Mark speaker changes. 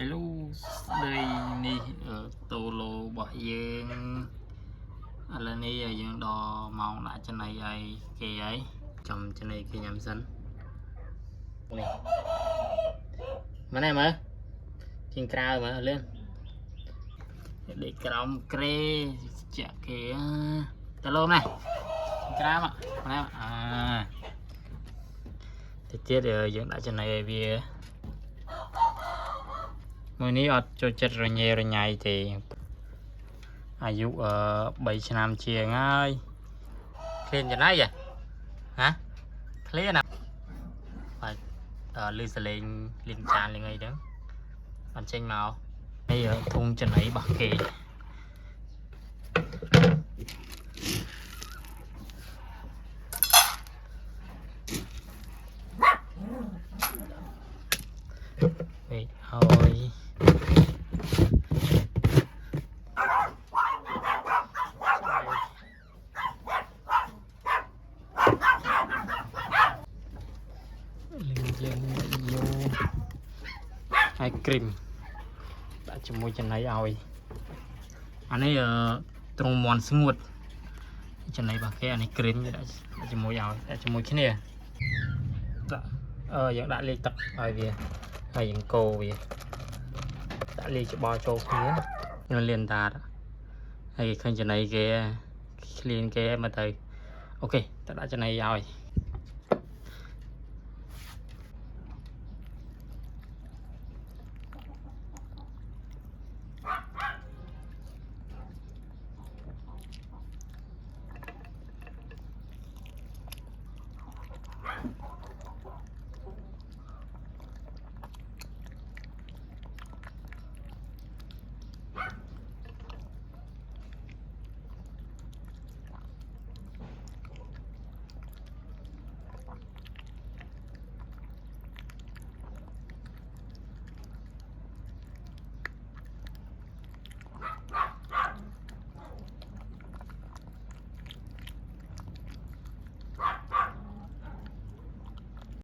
Speaker 1: Hello ស្ដីនេះតូឡូរបស់យើងឥឡូវនេះយើងដល់ម៉ោងដាក់ចំណីឲ្យគេហើយចាំចំណីគេញ៉ាំសិននេះមកណែមើលជាងក្រៅមើលលឿនដេកក្រោមក្រេចាក់គេតឡូនេះក្រៅមកណែតិចទៀតយើងដាក់ចំណីឲ្យវាមួយនេះអត់ចូលចិត្តរញ៉េរញ៉ៃទេអាយុ3ឆ្នាំជាងហើយឃ្លានចំណៃហ៎ឃ្លានណាបាទលឺសលេងលៀងចានលៀងអីហ្នឹងបានចេញមកនេះធុងចំណៃរបស់គេហើយហើយគ្រីមដាក់ជាមួយចំណីឲ្យអានេះត្រង់មន់ស្ងួតចំណីរបស់គេអានេះគ្រីមដាក់ជាមួយឲ្យដាក់ជាមួយគ្នាដាក់យើងដាក់លាយទឹកឲ្យវាហើយយើងកូរវាដាក់លាយច្បល់ចូលគ្នាខ្ញុំលៀនតាហើយឃើញចំណីគេឃ្លានគេមកទៅអូខេតដាក់ចំណីឲ្យ